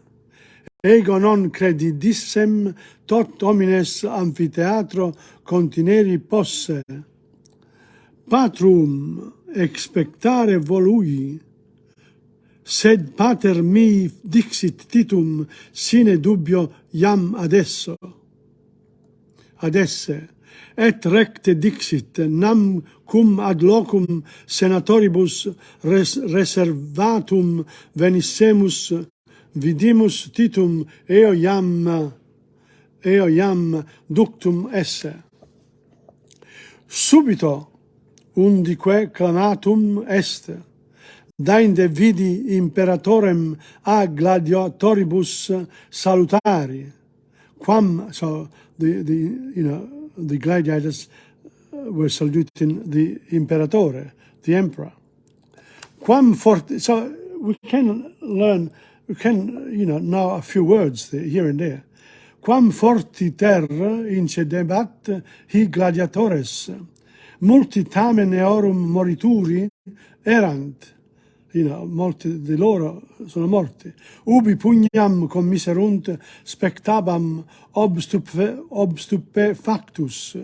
Ego non credidissem tot homines amphitheatro contineri posse. Patrum expectare volui, sed pater mi dixit titum sine dubio iam adesse. Et recte dixit, nam cum ad locum senatoribus reservatum venissemus, vidimus titum eo iam ductum esse. Subito undique clamatum est, dainde vidi imperatorem a gladiatoribus salutari, quam, so the gladiators were saluting the imperatore, the emperor. Quam forti, so we can know a few words here and there. Quam fortiter incedebat hi gladiatores, multi tamen eorum morituri erant, molti di loro sono morti. Ubi pugnam commiserunt spectabam obstupefactus,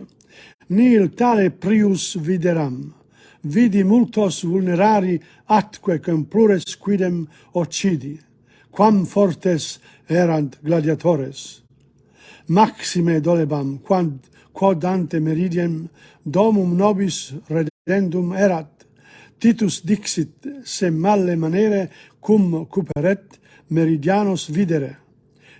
nil tale prius videram. Vidi multos vulnerari atque cum plures quidem occidi, quam fortes erant gladiatores. Maxime dolebam, quod ante meridiem domum nobis redendum erat, Titus dixit, se malle manere cum cuperet meridianos videre.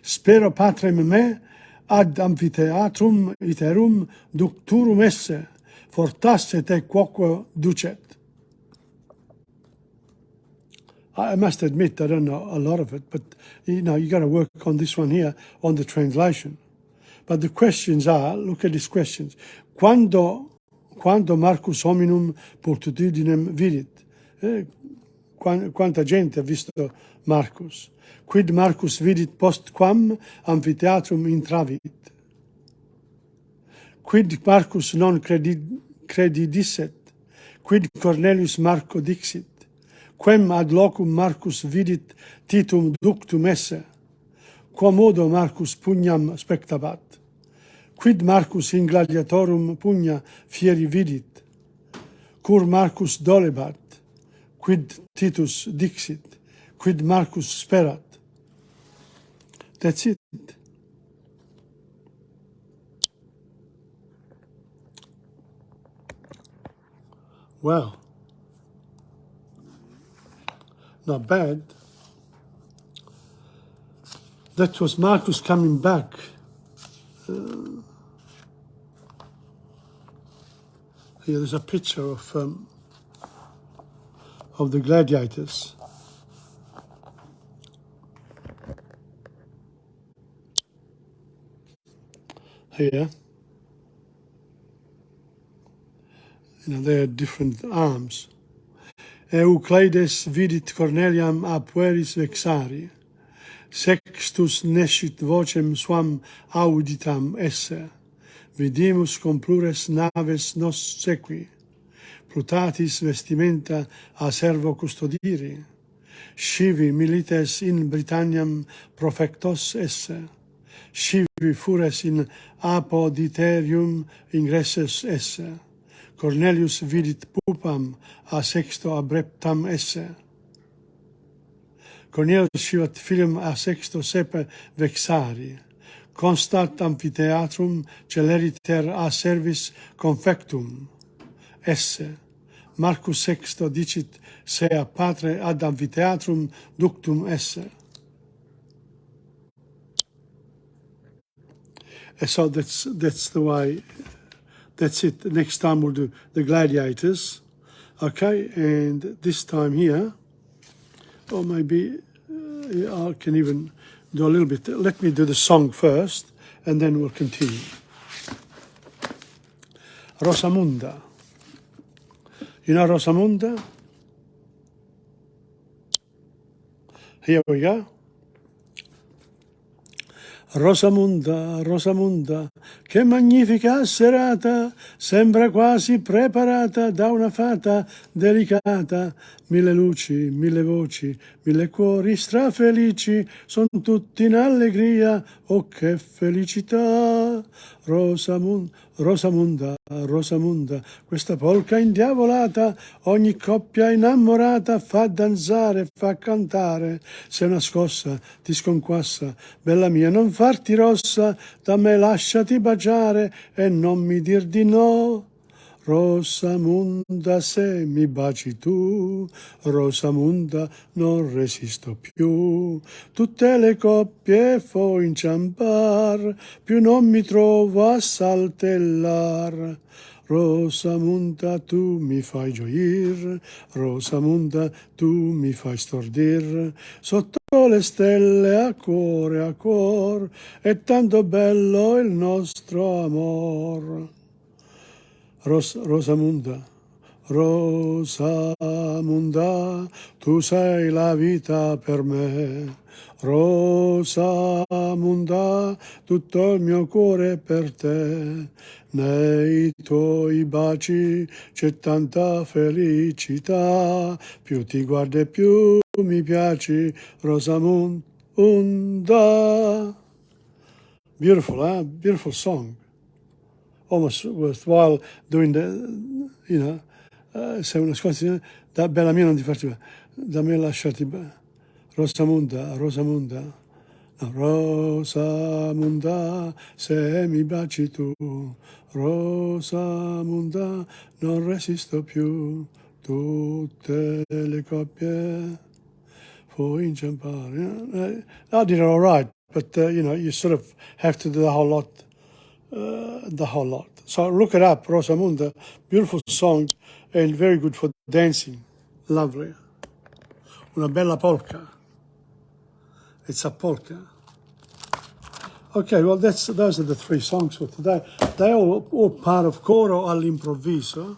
Spero patrem me ad amphitheatrum iterum ducturum esse, fortasse te quoque ducet. I must admit I don't know a lot of it, but you got to work on this one here, on the translation. But the questions are, look at these questions. Quando Marcus hominum multitudinem vidit? Quanta gente ha visto Marcus? Quid Marcus vidit post quam amphitheatrum intravit? Quid Marcus non credidisset? Quid Cornelius Marco dixit? Quem ad locum Marcus vidit titum ductum esse? Quomodo Marcus pugnam spectabat? Quid Marcus in gladiatorum pugna fieri vidit? Cur Marcus dolebat? Quid Titus dixit? Quid Marcus sperat? That's it. Well, not bad. That was Marcus coming back. Here there's a picture of the gladiators. Here, they had different arms. Euclides vidit Corneliam a pueris vexari, sextus nescit vocem suam auditam esse, vidimus cum plures naves nos sequi, plutatis vestimenta a servo custodiri, scivi milites in Britanniam profectos esse, scivi fures in apoditerium ingressus esse, Cornelius vidit pupam a sexto abreptam esse. Cornelius scivat filium a sexto sepe vexari. Constat amphitheatrum celeriter a servis confectum esse. Marcus sexto dicit sea patre ad amphitheatrum ductum esse. And so that's the way. That's it. Next time we'll do the gladiators. Okay, and this time here, or maybe I can even do a little bit. Let me do the song first, and then we'll continue. Rosamunda. You know Rosamunda? Here we go. Rosamunda, Rosamunda, che magnifica serata, sembra quasi preparata da una fata delicata. Mille luci, mille voci, mille cuori strafelici, son tutti in allegria, oh che felicità. Rosamunda, Rosamunda, Rosamunda, questa polca indiavolata, ogni coppia innamorata fa danzare, fa cantare. Se una scossa ti sconquassa, bella mia non farti rossa, da me lasciati baciare e non mi dir di no. Rosamunda, se mi baci tu, Rosamunda, non resisto più. Tutte le coppie fo inciampar, più non mi trovo a saltellar. Rosamunda, tu mi fai gioir, Rosamunda, tu mi fai stordir. Sotto le stelle a cuor, è tanto bello il nostro amor. Rosamunda, Rosamunda, tu sei la vita per me. Rosamunda, tutto il mio cuore è per te. Nei tuoi baci c'è tanta felicità, più ti guardo e più mi piaci, Rosamunda. Beautiful, eh? Beautiful song. Almost worthwhile doing se una scossa, da bella mia non ti farti, da me lasciarti, Rosamunda, Rosamunda, no, Rosamunda, se mi baci tu, Rosamunda, non resisto più, tutte le coppie puoi inciampare. I did it all right, but you sort of have to do the whole lot. So look it up, Rosamunda, beautiful song and very good for dancing. Lovely. Una bella polka. It's a polka. Okay, well those are the three songs for today. They're all part of Coro all'improvviso.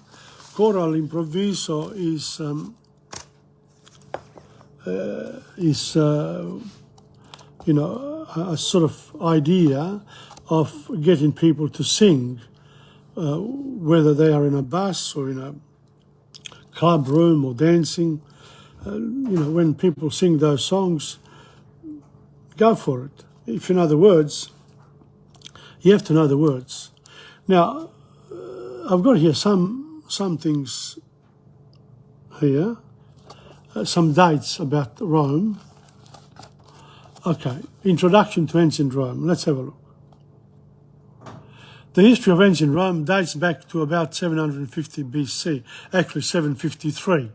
Coro all'improvviso is a sort of idea of getting people to sing, whether they are in a bus or in a club room or dancing. When people sing those songs, go for it. If you know the words, you have to know the words. Now, I've got here some things here, some dates about Rome. Okay, introduction to ancient Rome. Let's have a look. The history of ancient Rome dates back to about 750 BC, actually 753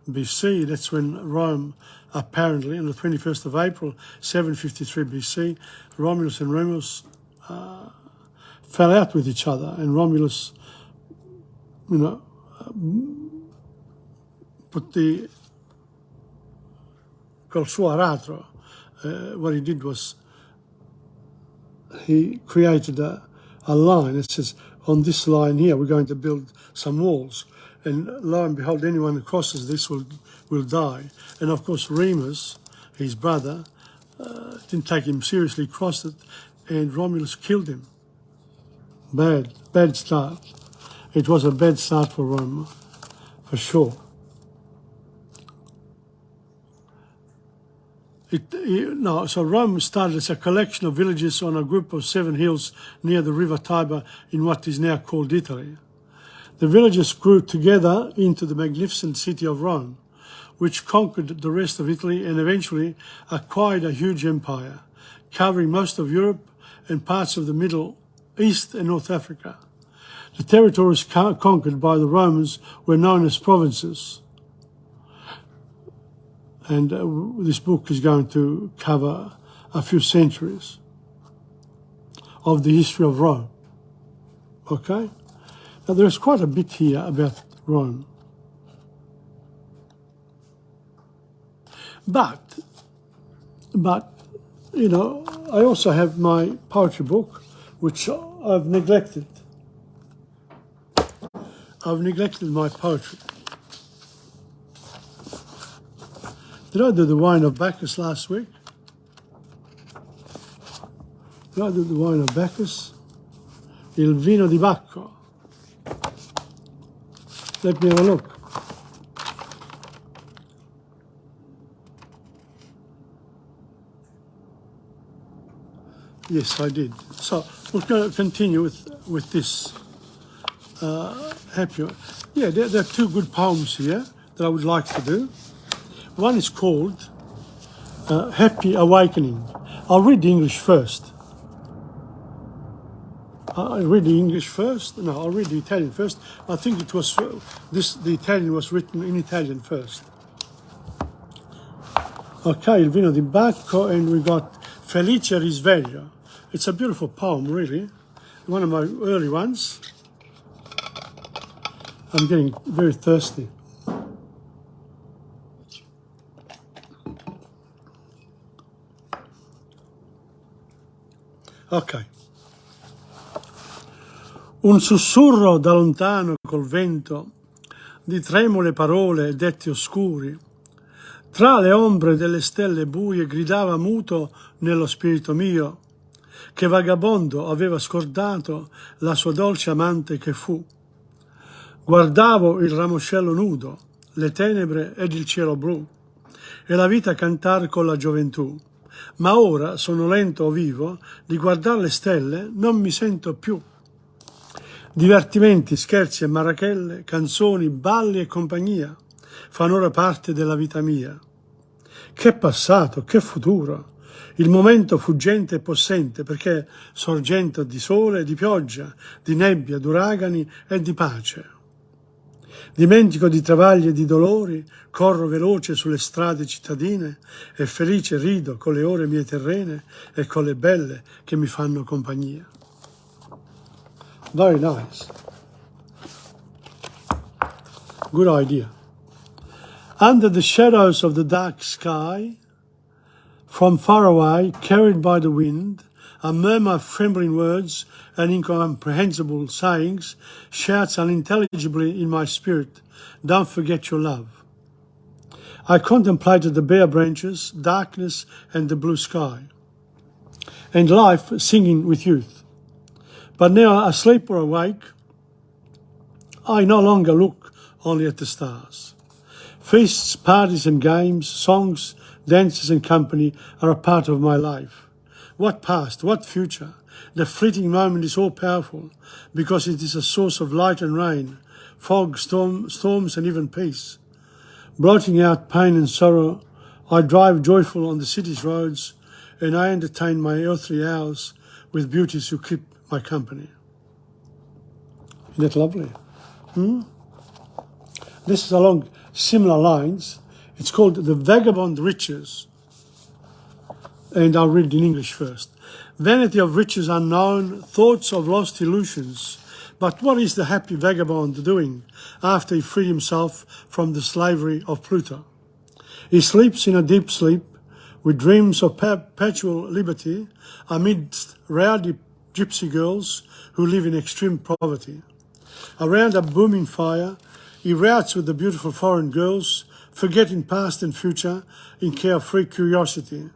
BC. That's when Rome, apparently, on the 21st of April, 753 BC, Romulus and Remus fell out with each other, and Romulus you know, put the col suo aratro. What he did was he created a line. It says, on this line here, we're going to build some walls. And lo and behold, anyone who crosses this will die. And of course, Remus, his brother, didn't take him seriously, crossed it, and Romulus killed him. Bad start. It was a bad start for Rome, for sure. So Rome started as a collection of villages on a group of 7 hills near the river Tiber in what is now called Italy. The villages grew together into the magnificent city of Rome, which conquered the rest of Italy and eventually acquired a huge empire, covering most of Europe and parts of the Middle East and North Africa. The territories conquered by the Romans were known as provinces. And this book is going to cover a few centuries of the history of Rome. Okay? Now, there's quite a bit here about Rome. But, you know, I also have my poetry book, which I've neglected. I've neglected my poetry. Did I do the wine of Bacchus last week? Did I do the wine of Bacchus? Il vino di Bacco. Let me have a look. Yes, I did. So we're going to continue with this happy. Yeah, there are 2 good poems here that I would like to do. One is called Happy Awakening. I'll read the English first. I'll read the English first. No, I'll read the Italian first. I think it was the Italian was written in Italian first. Okay, Il vino di Bacco, and we got Felice Risveglio. It's a beautiful poem, really. One of my early ones. I'm getting very thirsty. Ok. Un sussurro da lontano col vento, di tremule parole e detti oscuri, tra le ombre delle stelle buie gridava muto nello spirito mio, che vagabondo aveva scordato la sua dolce amante che fu. Guardavo il ramoscello nudo, le tenebre ed il cielo blu, e la vita cantar con la gioventù. Ma ora sono lento o vivo, di guardare le stelle non mi sento più. Divertimenti, scherzi e marachelle, canzoni, balli e compagnia fanno ora parte della vita mia. Che passato, che futuro! Il momento fuggente e possente, perché sorgente di sole e di pioggia, di nebbia, d'uragani e di pace. Dimentico di travagli e di dolori, corro veloce sulle strade cittadine e felice rido con le ore mie terrene e con le belle che mi fanno compagnia. Very nice. Good idea. Under the shadows of the dark sky, from far away, carried by the wind, a murmur of trembling words and incomprehensible sayings shouts unintelligibly in my spirit, "Don't forget your love." I contemplated the bare branches, darkness and the blue sky, and life singing with youth. But now, asleep or awake, I no longer look only at the stars. Feasts, parties and games, songs, dances and company are a part of my life. What past, what future? The fleeting moment is all-powerful because it is a source of light and rain, fog, storms and even peace. Blotting out pain and sorrow, I drive joyful on the city's roads and I entertain my earthly hours with beauties who keep my company. Isn't that lovely? This is along similar lines. It's called The Vagabond Riches. And I'll read it in English first. Vanity of riches unknown, thoughts of lost illusions, But what is the happy vagabond doing after he freed himself from the slavery of Pluto? He sleeps in a deep sleep with dreams of perpetual liberty amidst rowdy gypsy girls who live in extreme poverty. Around a booming fire, he routs with the beautiful foreign girls, forgetting past and future in carefree curiosity.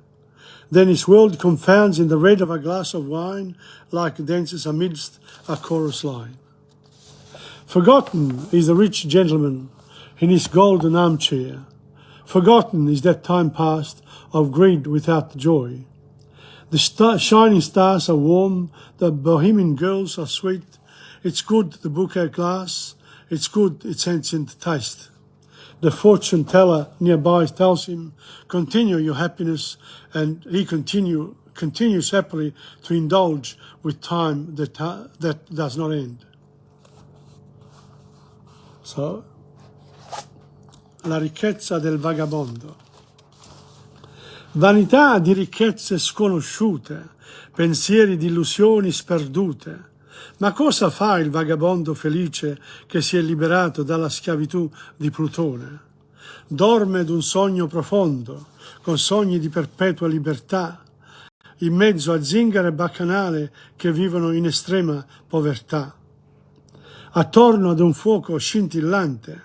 Then his world confounds in the red of a glass of wine, like dances amidst a chorus line. Forgotten is the rich gentleman in his golden armchair. Forgotten is that time past of greed without joy. The shining stars are warm, the bohemian girls are sweet. It's good the bouquet glass, it's good its ancient taste. The fortune teller nearby tells him, continue your happiness, and he continues happily to indulge with time that does not end. So, la ricchezza del vagabondo. Vanità di ricchezze sconosciute, pensieri di illusioni sperdute. Ma cosa fa il vagabondo felice che si è liberato dalla schiavitù di Plutone? Dorme d'un sogno profondo, con sogni di perpetua libertà, in mezzo a zingare e baccanale che vivono in estrema povertà. Attorno ad un fuoco scintillante,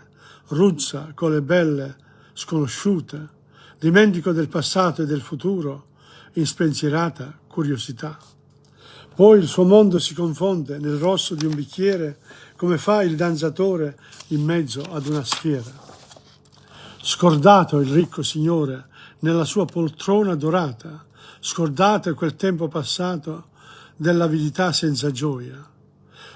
ruzza con le belle sconosciute, dimentico del passato e del futuro, in spensierata curiosità. Poi il suo mondo si confonde nel rosso di un bicchiere, come fa il danzatore in mezzo ad una schiera. Scordato il ricco signore nella sua poltrona dorata, scordato è quel tempo passato dell'avidità senza gioia.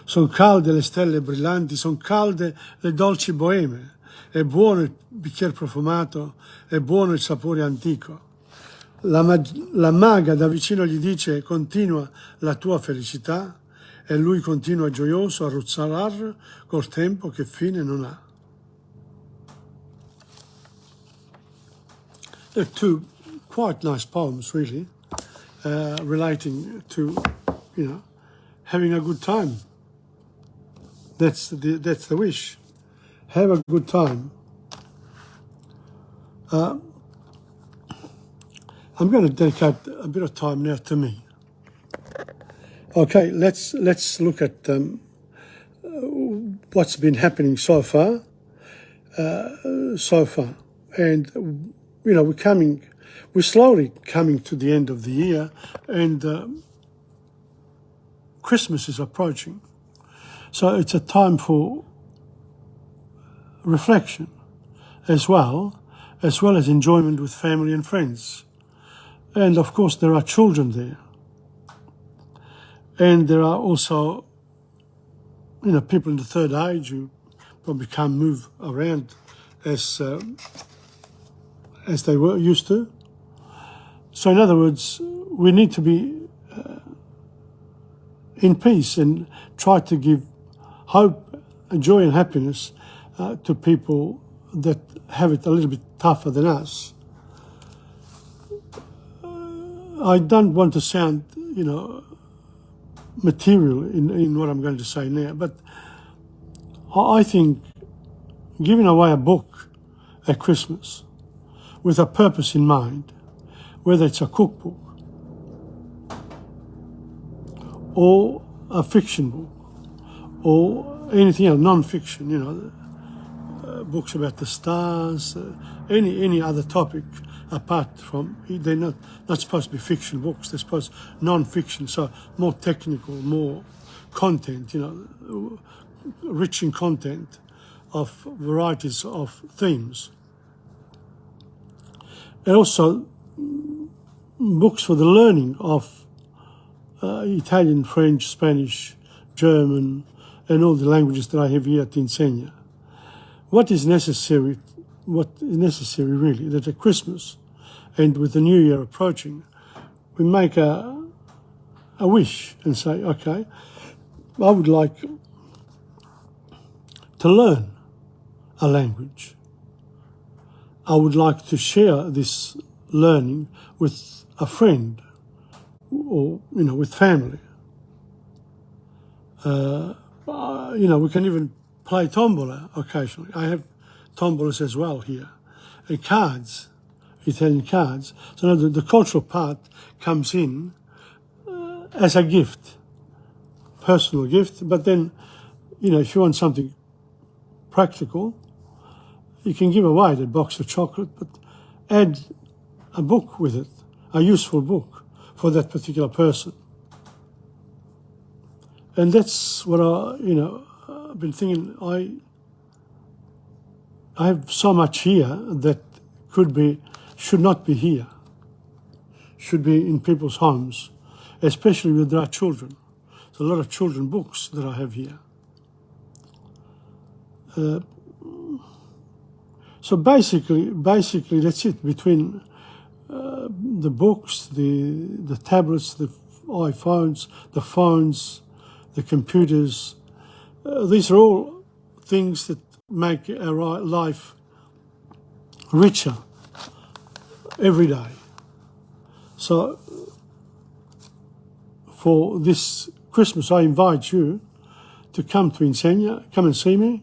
Son calde le stelle brillanti, son calde le dolci boeme, è buono il bicchiere profumato, è buono il sapore antico. La maga da vicino gli dice continua la tua felicità e lui continua gioioso a ruzzolar col tempo che fine non ha. They're two quite nice poems, really, relating to, having a good time. That's the wish. Have a good time. I'm going to dedicate a bit of time now to me. Okay, let's look at what's been happening so far. And we're slowly coming to the end of the year, and Christmas is approaching. So it's a time for reflection as well as enjoyment with family and friends. And of course there are children there. And there are also, people in the third age who probably can't move around as they were used to. So in other words, we need to be in peace and try to give hope, joy and happiness to people that have it a little bit tougher than us. I don't want to sound, material in what I'm going to say now, but I think giving away a book at Christmas with a purpose in mind, whether it's a cookbook or a fiction book or anything else, non-fiction, books about the stars, any other topic apart from, they're not supposed to be fiction books, they're supposed to be non-fiction, so more technical, more content, rich in content of varieties of themes. And also books for the learning of Italian, French, Spanish, German, and all the languages that I have here at Insegna. What is necessary really, that at Christmas and with the New Year approaching, we make a wish and say, okay, I would like to learn a language. I would like to share this learning with a friend or, with family. we can even play tombola occasionally. I have tombolas as well here. And cards, Italian cards. So now the cultural part comes in as a gift, personal gift. But then, if you want something practical, you can give away the box of chocolate, but add a book with it, a useful book for that particular person. And that's what I've been thinking. I have so much here that should not be here, should be in people's homes, especially when there are children. There's a lot of children books that I have here. So basically that's it. Between the books, the tablets, the iPhones, the phones, the computers, these are all things that make our life richer every day. So for this Christmas, I invite you to come to Insegna, come and see me.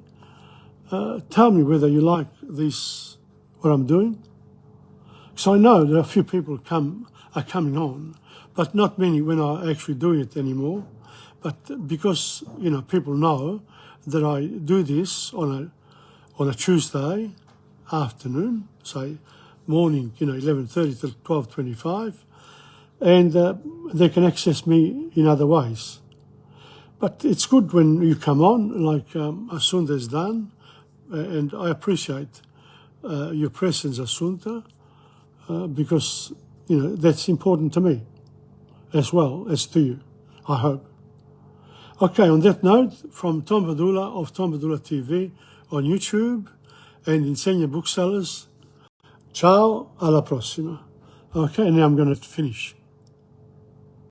Tell me whether you like what I'm doing. So I know there are a few people are coming on, but not many when I actually do it anymore. But because people know that I do this on a Tuesday afternoon, say morning, 11:30 to 12:25, and they can access me in other ways. But it's good when you come on, like Assunta has done, and I appreciate your presence, Assunta, because that's important to me as well as to you, I hope. Okay, on that note, from Tom Padula of TomPadulaTV on YouTube and Insegna Booksellers, ciao, alla prossima. Okay, now I'm going to finish.